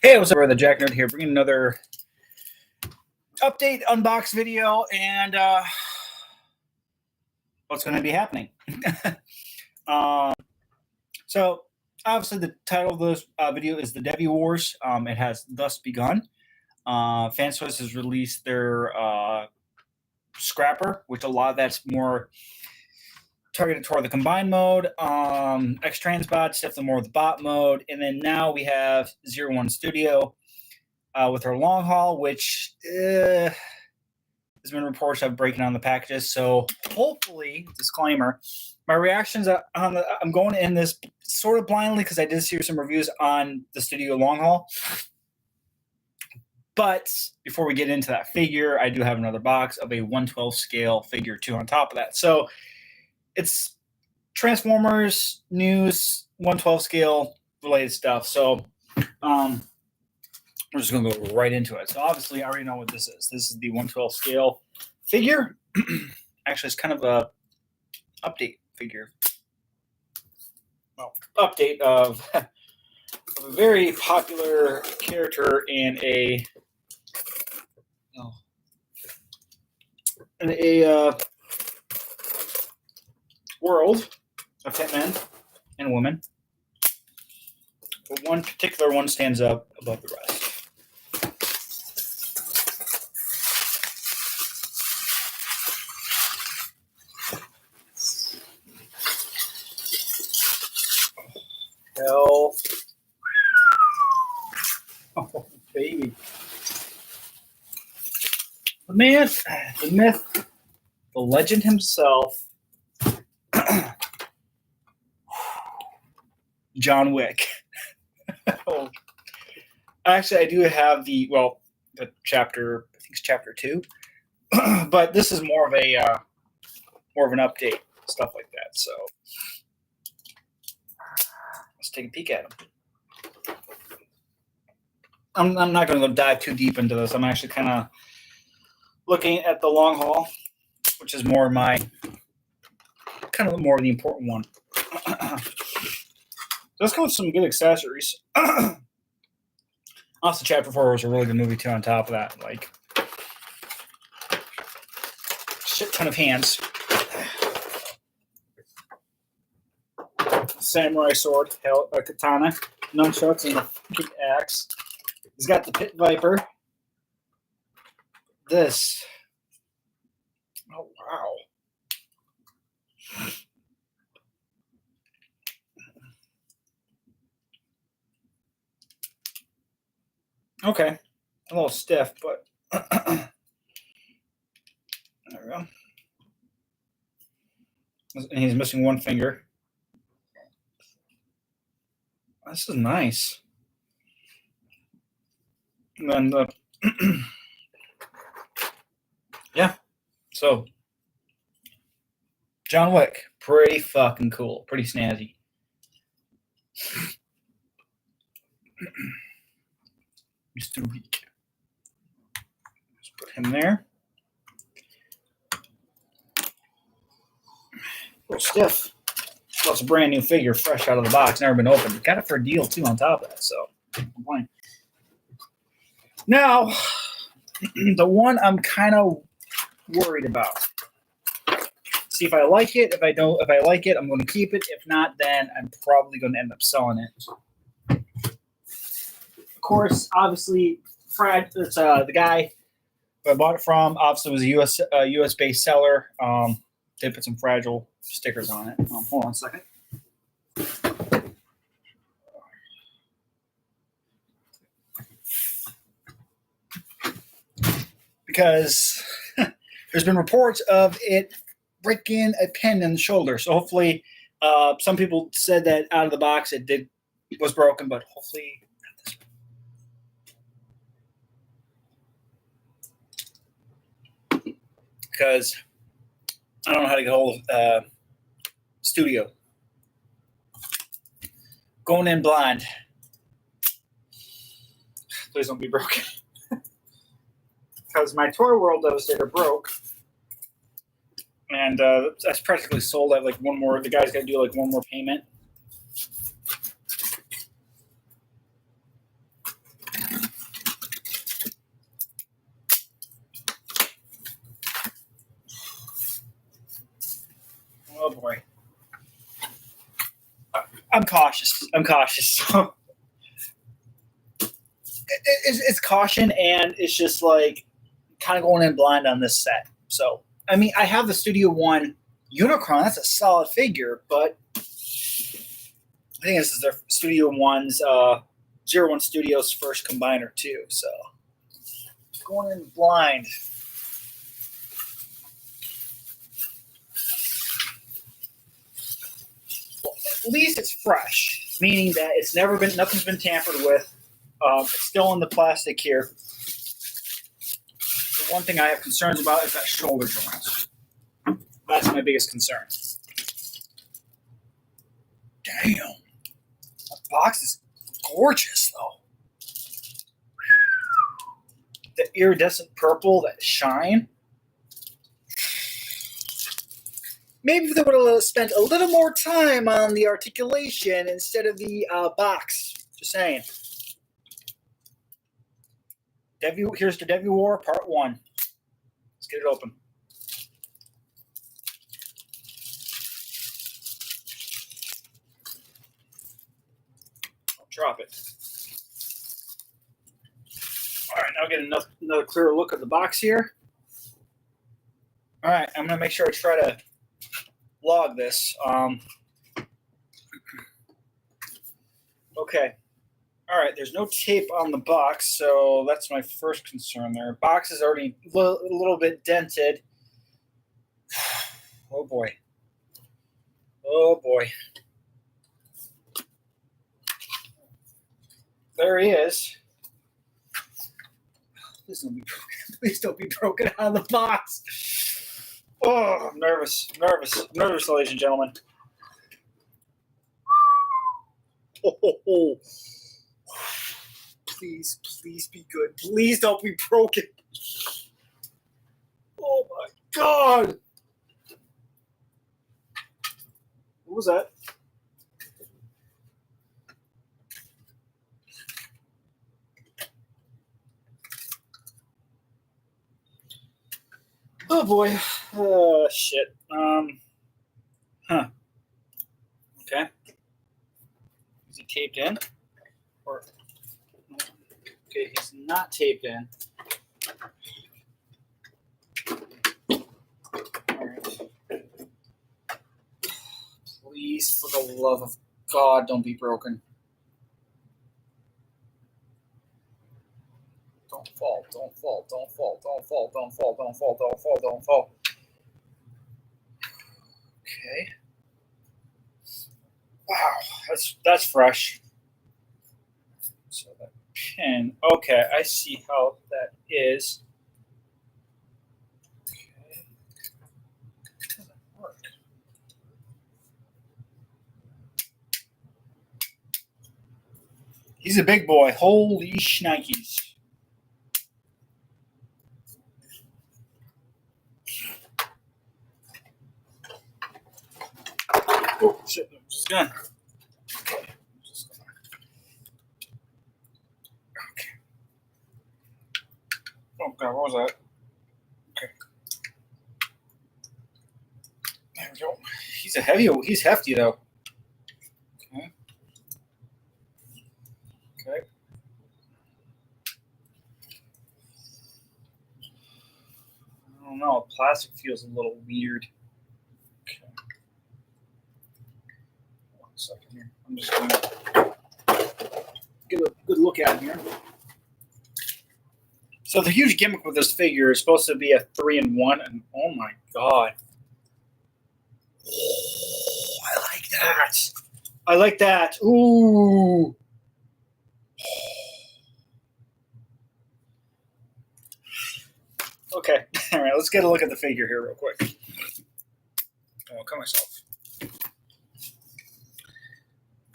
Hey, what's up, brother? Jack Nerd here, bringing another update unbox video, and what's going to be happening. So, obviously, the title of this video is the Devi Wars. It has thus begun. Fanswiss has released their scrapper, which a lot of that's more targeted toward the combined mode. X-Transbot, definitely more of the bot mode. And then now we have 01 Studio with our long haul, which there's been reports of breaking on the packages. So hopefully, disclaimer, my reactions on I'm going in this sort of blindly because I did see some reviews on the Studio long haul. But before we get into that figure, I do have another box of a 1/12 scale figure 2 on top of that. So it's Transformers news, 1/12 scale related stuff. So we're just going to go right into it. So obviously, I already know what this is. This is the 1/12 scale figure. Actually, it's kind of a update figure. Well, update of a very popular character in a world of hitmen and women. But one particular one stands up above the rest. Hell. Oh, baby. The man, the myth, the legend himself, John Wick. Oh. Actually, I do have the chapter. I think it's chapter 2, but this is more of an update, stuff like that. So let's take a peek at him. I'm not going to go dive too deep into this. I'm actually kind of looking at the long haul, which is more my kind of more of the important one. Let's go with some good accessories. Also, Chapter 4 was a really good movie too. On top of that, like shit ton of hands, samurai sword, a katana, nunchucks, and a fucking axe. He's got the pit viper. This. Oh wow. Okay, a little stiff, but there we go. And he's missing one finger. This is nice. And then yeah, so John Wick, pretty fucking cool, pretty snazzy. Mr. Wick. Let's put him there. A little stiff. Well, it's a brand new figure, fresh out of the box, never been opened. Got it for a deal too on top of that, so fine. Now, the one I'm kind of worried about. See if I like it. If I like it, I'm going to keep it. If not, then I'm probably going to end up selling it. Of course, obviously, Fred, it's the guy who I bought it from. Obviously, was a US based seller. They put some fragile stickers on it. Hold on a second. Because there's been reports of it breaking a pin in the shoulder. So hopefully, some people said that out of the box it was broken, but hopefully not this one. Because I don't know how to get hold of Studio. Going in blind. Please don't be broken. Because my Toy World Devastator broke. And that's practically sold. I have like one more. The guy's got to do like one more payment. Oh boy. I'm cautious. It's caution, and it's just like kind of going in blind on this set. So, I mean, I have the Studio One Unicron. That's a solid figure, but I think this is their Studio One's 01 Studios first combiner too. So, going in blind. Well, at least it's fresh, meaning that nothing's been tampered with. It's still in the plastic here. The one thing I have concerns about is that shoulder joint. That's my biggest concern. Damn. That box is gorgeous, though. The iridescent purple, that shine. Maybe if they would have spent a little more time on the articulation instead of the box. Just saying. Here's the Devi War Part 1. Let's get it open. Don't drop it. All right, now get another clearer look at the box here. All right, I'm going to make sure I try to log this. Okay. All right, there's no tape on the box, so that's my first concern there. Box is already a little bit dented. Oh, boy. Oh, boy. There he is. Please don't be broken. Please don't be broken out of the box. Oh, I'm nervous, ladies and gentlemen. Oh. Please be good. Please don't be broken. Oh my God. What was that? Oh boy. Oh shit. Huh. Okay. Is he taped in? Or okay, he's not taped in. All right. Please, for the love of God, don't be broken. Don't fall, don't fall, don't fall, don't fall, don't fall, don't fall, don't fall, don't fall. Okay. Wow, that's fresh. So that pin. Okay, I see how that is. Okay. It doesn't work. He's a big boy. Holy shnikes. Oh, shit. I'm just gonna. Okay. Okay. Oh, God. What was that? Okay. There we go. He's hefty, though. Okay. Okay. I don't know. Plastic feels a little weird. Okay. One second here. I'm just going to get a good look at him here. So the huge gimmick with this figure is supposed to be a 3-in-1, and oh my God. Oh, I like that. I like that. Ooh. Okay. All right, let's get a look at the figure here real quick. I'll cut myself.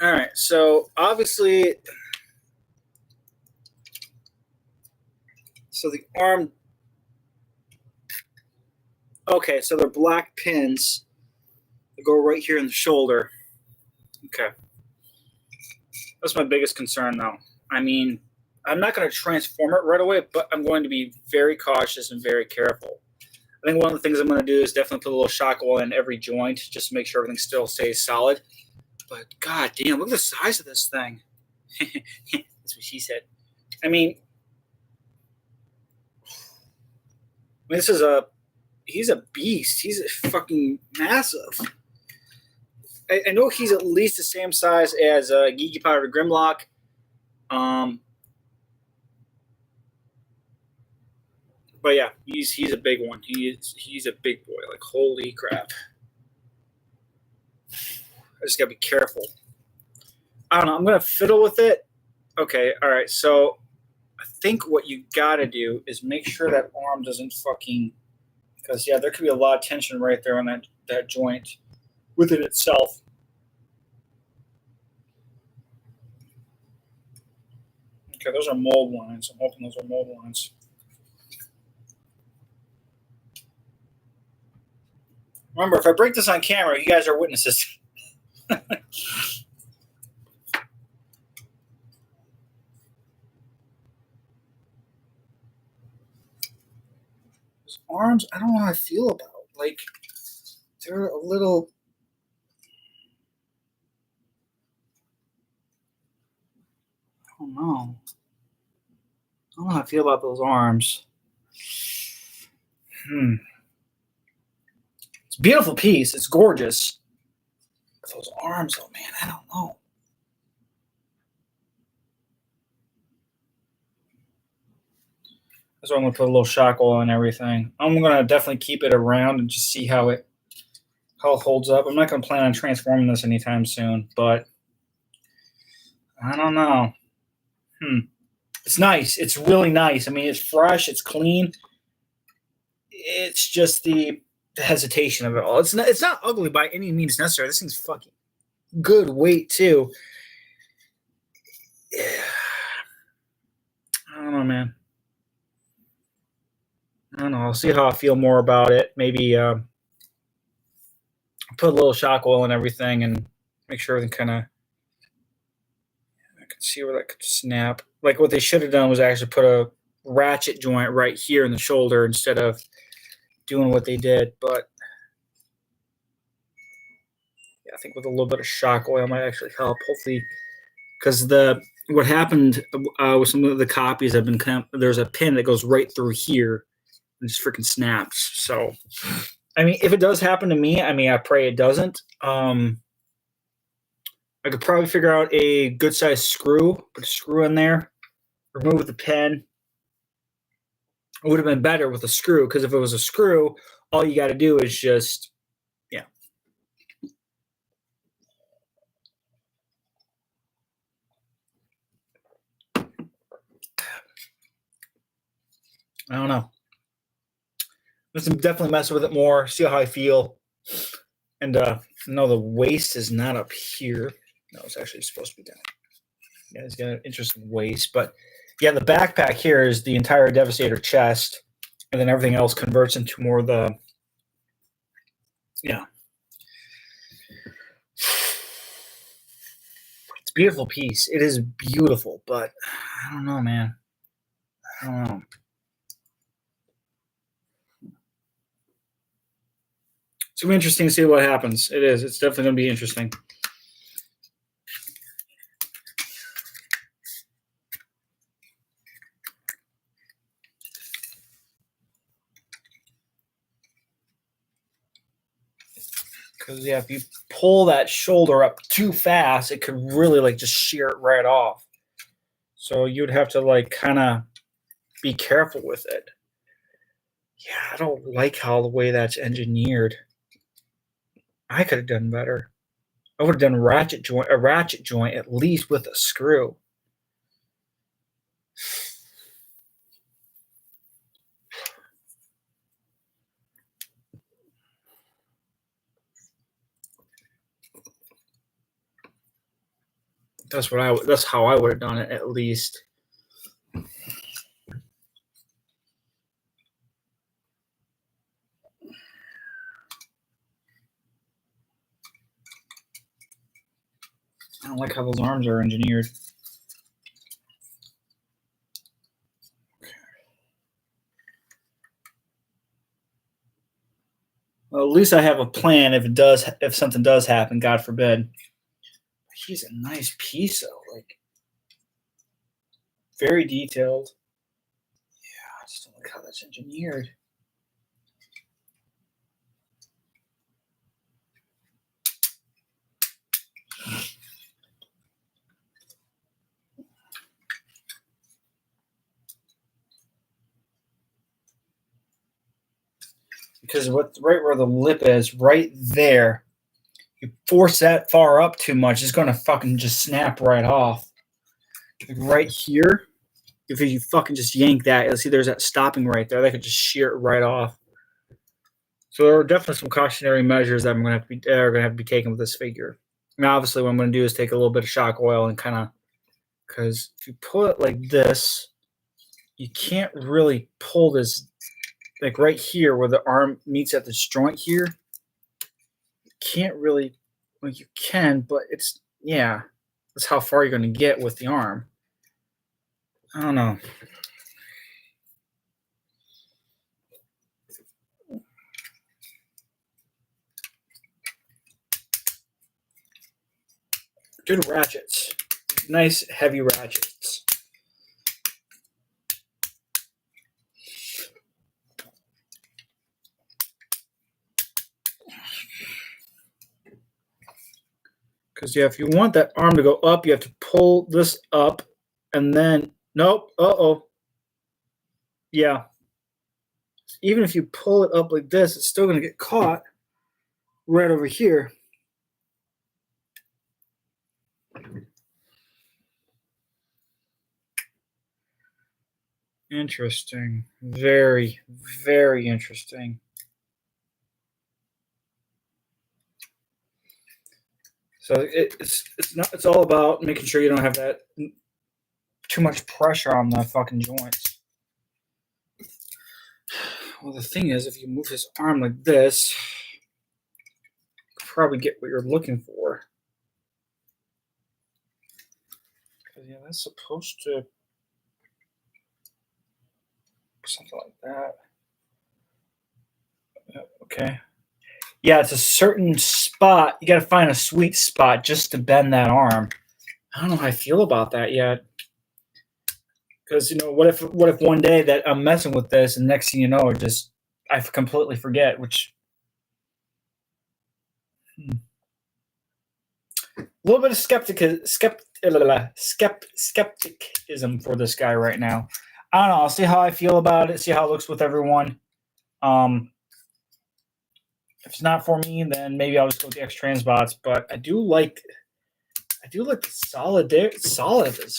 All right, so obviously, so the arm, okay, so they're black pins that go right here in the shoulder. Okay. That's my biggest concern, though. I mean, I'm not going to transform it right away, but I'm going to be very cautious and very careful. I think one of the things I'm going to do is definitely put a little shock oil in every joint just to make sure everything still stays solid. But god damn, look at the size of this thing. That's what she said. I mean, this is he's a beast. He's fucking massive. I know he's at least the same size as Geeky Powder Grimlock. But yeah, he's a big one. He's a big boy. Like, holy crap. I just gotta be careful. I don't know. I'm gonna fiddle with it. Okay, all right. So I think what you gotta do is make sure that arm doesn't fucking, because yeah, there could be a lot of tension right there on that joint within itself. Okay, those are mold lines. I'm hoping those are mold lines. Remember, if I break this on camera, you guys are witnesses. His arms, I don't know how I feel about. Like, they're a little. I don't know. I don't know how I feel about those arms. It's a beautiful piece. It's gorgeous. But those arms, oh man, I don't know. That's why I'm gonna put a little shock oil and everything. I'm gonna definitely keep it around and just see how it holds up. I'm not gonna plan on transforming this anytime soon, but I don't know. It's nice. It's really nice. I mean, it's fresh. It's clean. It's just the hesitation of it all. It's not ugly by any means necessary. This thing's fucking good weight too. Yeah. I don't know, man. I don't know. I'll see how I feel more about it. Maybe put a little shock oil and everything and make sure everything kind of. I can see where that could snap. Like, what they should have done was actually put a ratchet joint right here in the shoulder instead of doing what they did. But yeah, I think with a little bit of shock oil might actually help. Hopefully, because what happened with some of the copies have been there's a pin that goes right through here and just freaking snaps. So, I mean, if it does happen to me, I mean, I pray it doesn't. I could probably figure out a good size screw, put a screw in there, remove the pin. It would have been better with a screw, because if it was a screw, all you got to do is just, yeah. I don't know. Let's definitely mess with it more, see how I feel. And no, the waist is not up here. No, it's actually supposed to be down. Yeah, it's got an interesting waist. But yeah, the backpack here is the entire Devastator chest. And then everything else converts into more the, yeah. It's a beautiful piece. It is beautiful, but I don't know, man. I don't know. It's going to be interesting to see what happens. It is. It's definitely going to be interesting. Because, yeah, if you pull that shoulder up too fast, it could really, like, just shear it right off. So you'd have to, like, kind of be careful with it. Yeah, I don't like how the way that's engineered. I could have done better. I would have done a ratchet joint at least with a screw. That's how I would have done it at least. I don't like how those arms are engineered. least I have a plan if something does happen, God forbid. He's a nice piece though, like very detailed. Yeah, I just don't like how that's engineered. Because right where the lip is, right there, you force that far up too much, it's gonna fucking just snap right off. Like right here, if you fucking just yank that, you'll see there's that stopping right there. That could just shear it right off. So there are definitely some cautionary measures that are going to have to be taken with this figure. I mean, obviously, what I'm going to do is take a little bit of shock oil and kind of, because if you pull it like this, you can't really pull this, like right here where the arm meets at this joint here. You can't really, well, you can, but it's, yeah, that's how far you're going to get with the arm. I don't know. Good ratchets. Nice, heavy ratchets. Because, yeah, if you want that arm to go up, you have to pull this up and then, nope, yeah. Even if you pull it up like this, it's still going to get caught right over here. Interesting. Very, very interesting. So it's all about making sure you don't have that too much pressure on the fucking joints. Well, the thing is, if you move his arm like this, you can probably get what you're looking for. Yeah, that's supposed to something like that. Okay. Yeah, it's a certain spot. You got to find a sweet spot just to bend that arm. I don't know how I feel about that yet. Because, you know, what if one day that I'm messing with this and next thing you know, I completely forget, which a little bit of skepticism for this guy right now. I don't know. I'll see how I feel about it, see how it looks with everyone. If it's not for me, then maybe I'll just go with the X Transbots. But I do like the solid. Solid is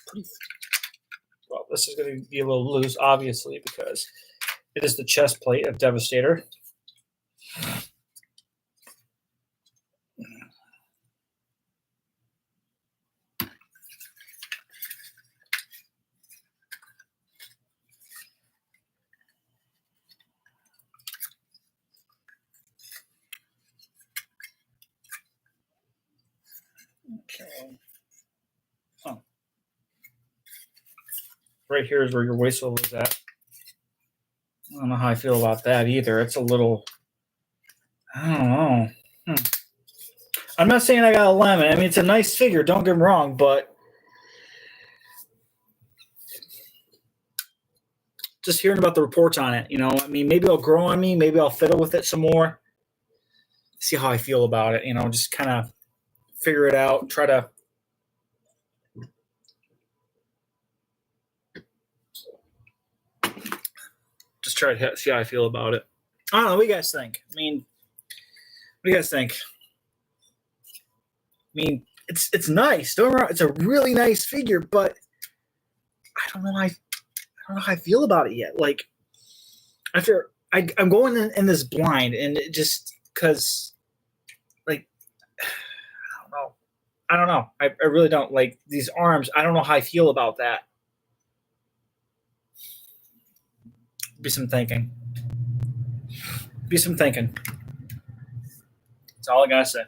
pretty. Well, this is going to be a little loose, obviously, because it is the chest plate of Devastator. Okay. Oh. Right here is where your waist level is at. I don't know how I feel about that either. It's a little. I don't know. I'm not saying I got a lemon. I mean, it's a nice figure. Don't get me wrong, but just hearing about the reports on it, you know, I mean, maybe it'll grow on me. Maybe I'll fiddle with it some more. See how I feel about it. You know, just kind of figure it out. Try to. Just try to see how I feel about it. I don't know. What do you guys think? I mean, what do you guys think? I mean, it's nice. Don't get me wrong, it's a really nice figure, but I don't know. I don't know how I feel about it yet. Like after I'm going in this blind, and it just because like I don't know. I really don't like these arms. I don't know how I feel about that. Be some thinking. That's all I gotta say.